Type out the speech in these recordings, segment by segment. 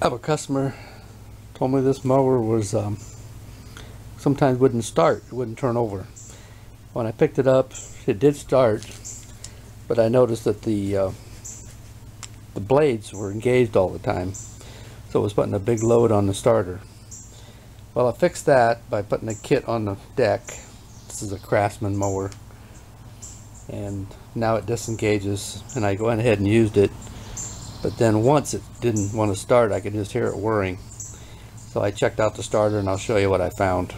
I have a customer told me this mower was sometimes wouldn't start, it wouldn't turn over. When I picked it up, it did start, but I noticed that the blades were engaged all the time, so it was putting a big load on the starter. Well, I fixed that by putting a kit on the deck. This is a Craftsman mower, and now it disengages, and I went ahead and used it. But then once it didn't want to start, I could just hear it whirring. So I checked out the starter, and I'll show you what I found.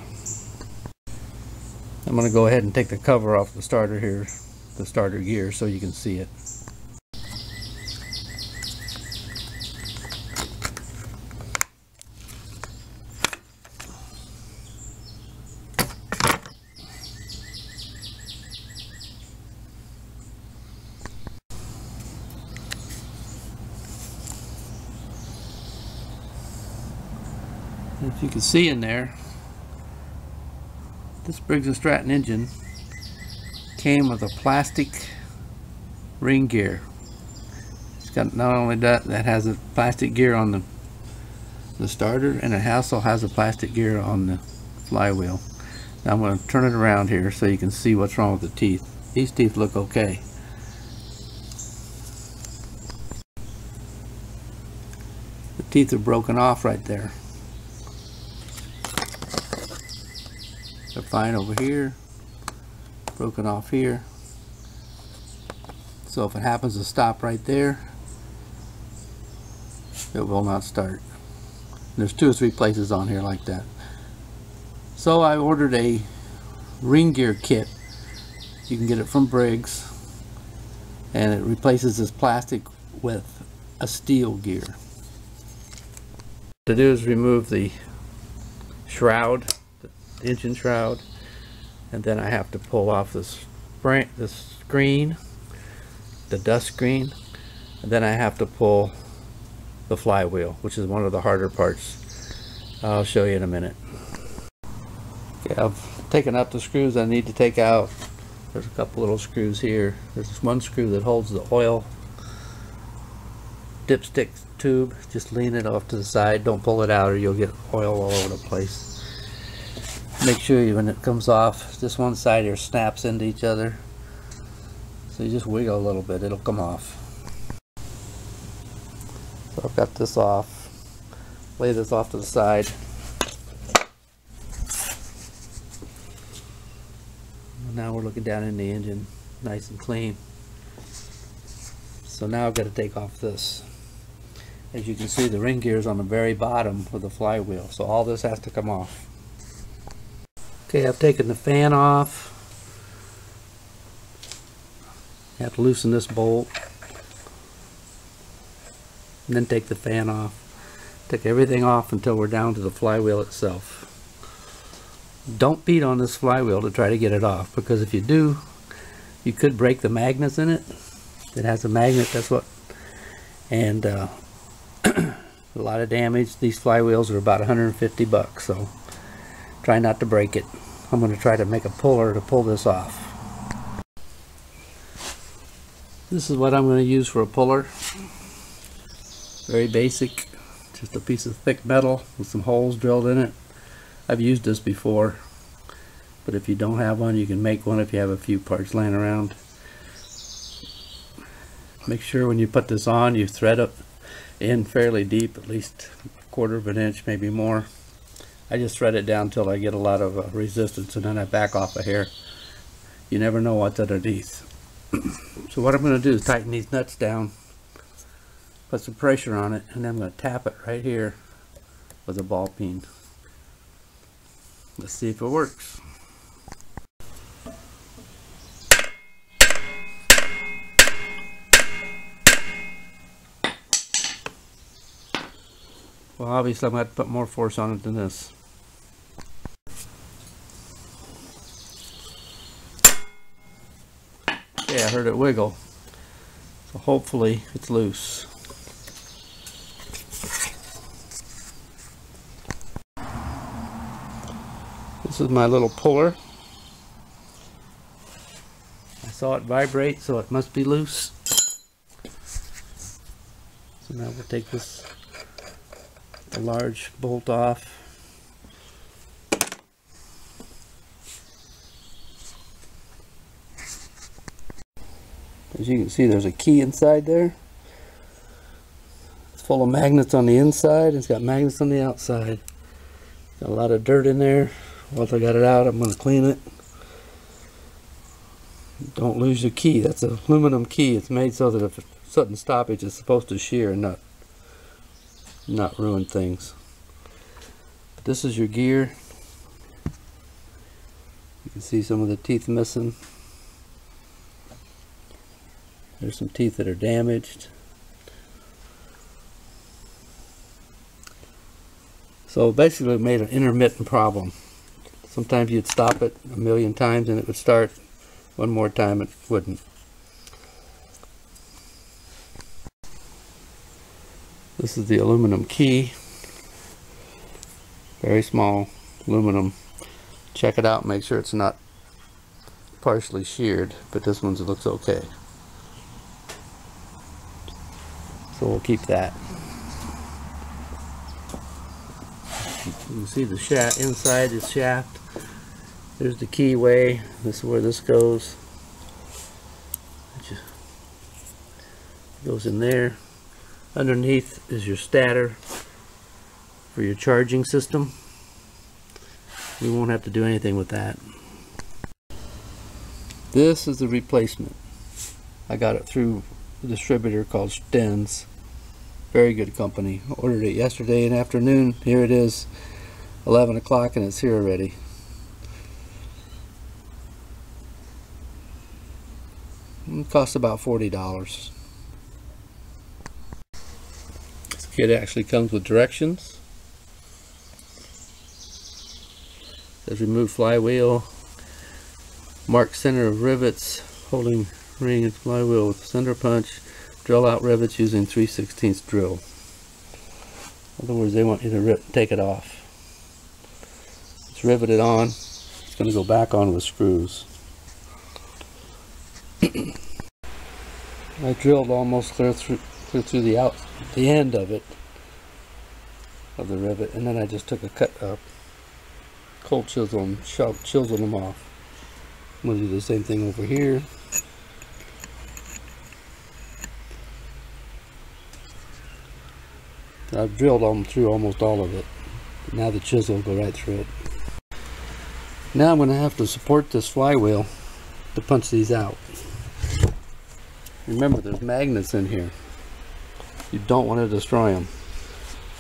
I'm going to go ahead and take the cover off the starter here, the starter gear, so you can see it. If you can see in there, this Briggs Stratton engine came with a plastic ring gear. It's got not only that has a plastic gear on the starter, and it also has a plastic gear on the flywheel. Now I'm going to turn it around here so you can see what's wrong with the teeth. These teeth look okay. The teeth are broken off right there. They're fine over here, broken off here. So if it happens to stop right there, it will not start. There's 2 or 3 places on here like that. So I ordered a ring gear kit. You can get it from Briggs, and it replaces this plastic with a steel gear. What to do is remove the shroud, the engine shroud, and then I have to pull off this screen, the dust screen, and then I have to pull the flywheel, which is one of the harder parts. I'll show you in a minute. Okay, I've taken out the screws I need to take out. There's a couple little screws here. There's one screw that holds the oil dipstick tube. Just lean it off to the side, don't pull it out or you'll get oil all over the place. Make sure when it comes off, this one side here snaps into each other. So you just wiggle a little bit, it'll come off. So I've got this off. Lay this off to the side. Now we're looking down in the engine, nice and clean. So now I've got to take off this. As you can see, the ring gear is on the very bottom of the flywheel, so all this has to come off. Okay, I've taken the fan off. You have to loosen this bolt, and then take the fan off. Take everything off until we're down to the flywheel itself. Don't beat on this flywheel to try to get it off, because if you do, you could break the magnets in it. It has a magnet, that's what, and a lot of damage. These flywheels are about 150 bucks, so try not to break it. I'm going to try to make a puller to pull this off. This is what I'm going to use for a puller. Very basic, just a piece of thick metal with some holes drilled in it. I've used this before, but if you don't have one, you can make one if you have a few parts laying around. Make sure when you put this on, you thread it in fairly deep, at least a 1/4 of an inch, maybe more. I just thread it down until I get a lot of resistance, and then I back off a hair. You never know what's underneath. So what I'm going to do is tighten these nuts down, put some pressure on it, and then I'm going to tap it right here with a ball peen. Let's see if it works. Well, obviously I'm going to have to put more force on it than this. Yeah, I heard it wiggle. So hopefully it's loose. This is my little puller. I saw it vibrate, so it must be loose. So now we'll take this a large bolt off. As you can see, there's a key inside there. It's full of magnets on the inside. It's got magnets on the outside. Got a lot of dirt in there. Once I got it out, I'm going to clean it. Don't lose your key. That's an aluminum key. It's made so that if sudden stoppage, it's supposed to shear and not ruin things. But this is your gear. You can see some of the teeth missing. There's some teeth that are damaged. So basically it made an intermittent problem. Sometimes you'd stop it a million times and it would start. One more time it wouldn't. This is the aluminum key. Very small aluminum. Check it out, make sure it's not partially sheared, but this one looks okay. So we'll keep that. You can see the shaft inside the shaft. There's the keyway. This is where this goes. It just goes in there. Underneath is your stator for your charging system. We won't have to do anything with that. This is the replacement. I got it through a distributor called Stens. Very good company. Ordered it yesterday in the afternoon. Here it is, 11 o'clock, and it's here already. It costs about $40. This kit actually comes with directions. It says remove flywheel, mark center of rivets, holding ring and flywheel with center punch, drill out rivets using 3/16 drill. In other words, they want you to take it off. It's riveted on. It's going to go back on with screws. I drilled almost clear through the end of it, of the rivet, and then I just took a cold chisel and chiseled them off. I'm going to do the same thing over here. I've drilled through almost all of it. Now the chisel will go right through it. Now I'm going to have to support this flywheel to punch these out. Remember, there's magnets in here. You don't want to destroy them.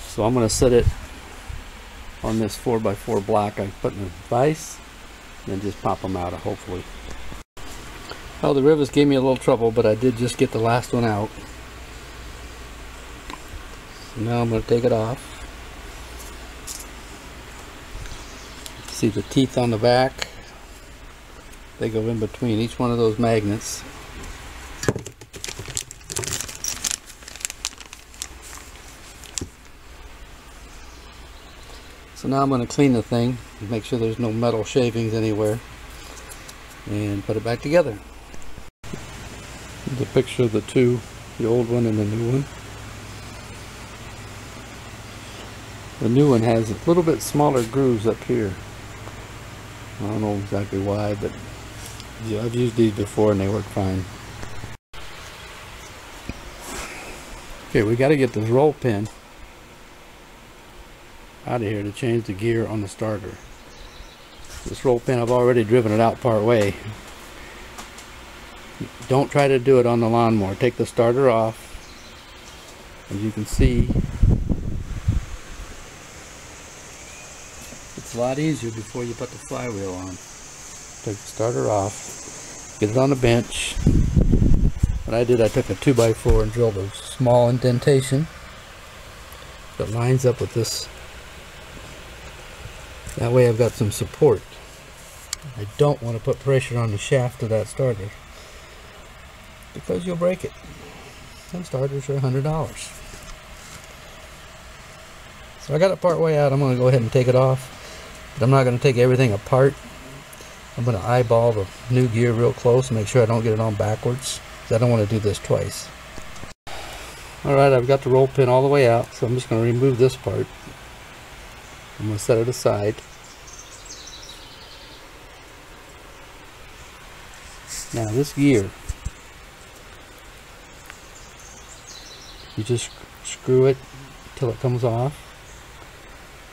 So I'm going to set it on this 4x4 block I put in a vise and just pop them out, hopefully. Well, the rivets gave me a little trouble, but I did just get the last one out. So now I'm going to take it off. See the teeth on the back? They go in between each one of those magnets. So now I'm going to clean the thing and make sure there's no metal shavings anywhere and put it back together. Here's a picture of the two, the old one and the new one. The new one has a little bit smaller grooves up here. I don't know exactly why, but yeah, I've used these before and they work fine. Okay, we got to get this roll pin out of here to change the gear on the starter. This roll pin, I've already driven it out part way. Don't try to do it on the lawnmower. Take the starter off. As you can see, it's a lot easier before you put the flywheel on. Take the starter off, get it on the bench. What I did, I took a 2x4 and drilled a small indentation that lines up with this. That way I've got some support. I don't want to put pressure on the shaft of that starter because you'll break it. Some starters are $100. So I got it part way out. I'm going to go ahead and take it off, but I'm not going to take everything apart. I'm going to eyeball the new gear real close and make sure I don't get it on backwards, because I don't want to do this twice. Alright, I've got the roll pin all the way out, so I'm just going to remove this part. I'm going to set it aside. Now this gear, you just screw it till it comes off,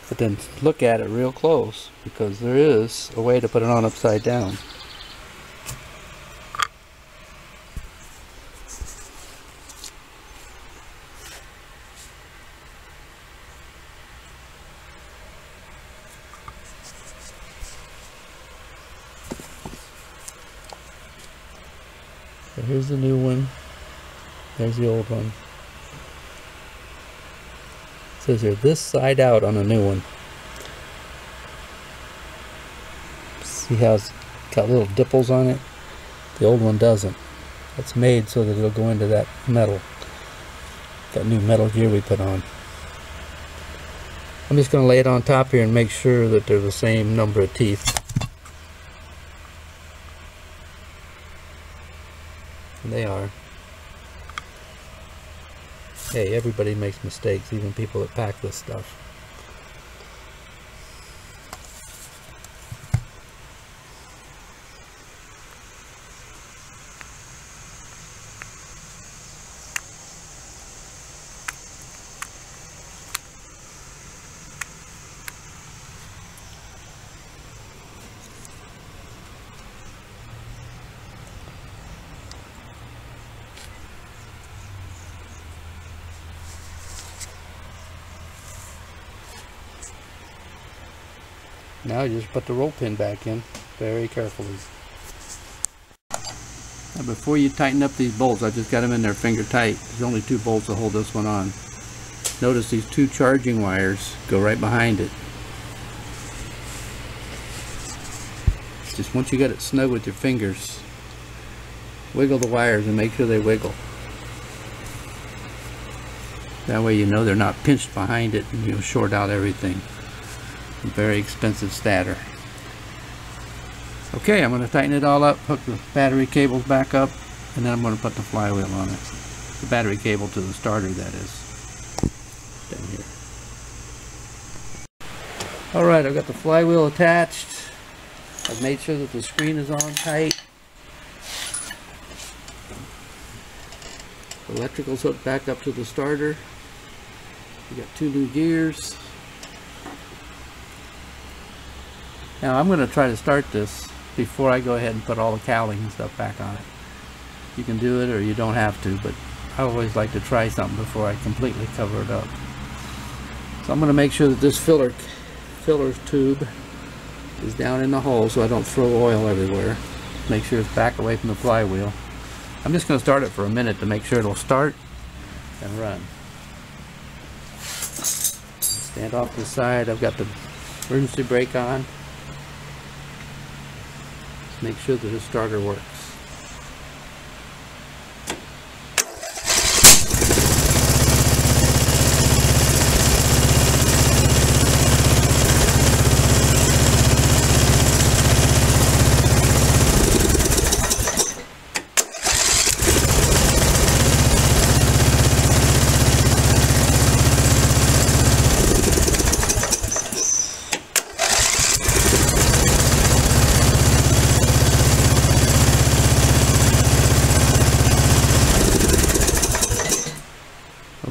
but then look at it real close, because there is a way to put it on upside down. So here's the new one, there's the old one. It says here, this side out on a new one. See how it's got little dimples on it? The old one doesn't. It's made so that it'll go into that metal. That new metal gear we put on. I'm just going to lay it on top here and make sure that they're the same number of teeth. And they are. Hey, everybody makes mistakes, even people that pack this stuff. Now you just put the roll pin back in very carefully. Now before you tighten up these bolts, I just got them in there finger tight. There's only 2 bolts to hold this one on. Notice these 2 charging wires go right behind it. Just once you get it snug with your fingers, wiggle the wires and make sure they wiggle. That way you know they're not pinched behind it and you'll short out everything. Very expensive starter. Okay, I'm going to tighten it all up, hook the battery cables back up, and then I'm going to put the flywheel on it. The battery cable to the starter, that is. Down here. Alright, I've got the flywheel attached. I've made sure that the screen is on tight. The electrical's hooked back up to the starter. We got 2 new gears. Now I'm going to try to start this before I go ahead and put all the cowling and stuff back on it. You can do it or you don't have to, but I always like to try something before I completely cover it up. So I'm going to make sure that this filler tube is down in the hole so I don't throw oil everywhere. Make sure it's back away from the flywheel. I'm just going to start it for a minute to make sure it'll start and run. Stand off to the side. I've got the emergency brake on. Make sure that the starter works.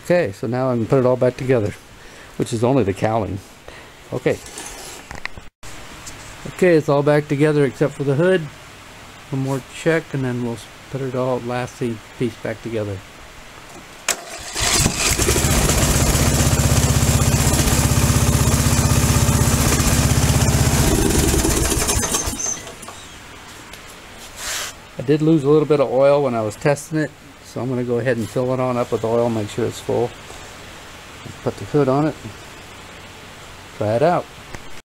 Okay, so now I can put it all back together, which is only the cowling. Okay. Okay, it's all back together except for the hood. One more check and then we'll put it all, last piece back together. I did lose a little bit of oil when I was testing it. So I'm going to go ahead and fill it on up with oil, make sure it's full. Put the hood on it. Try it out.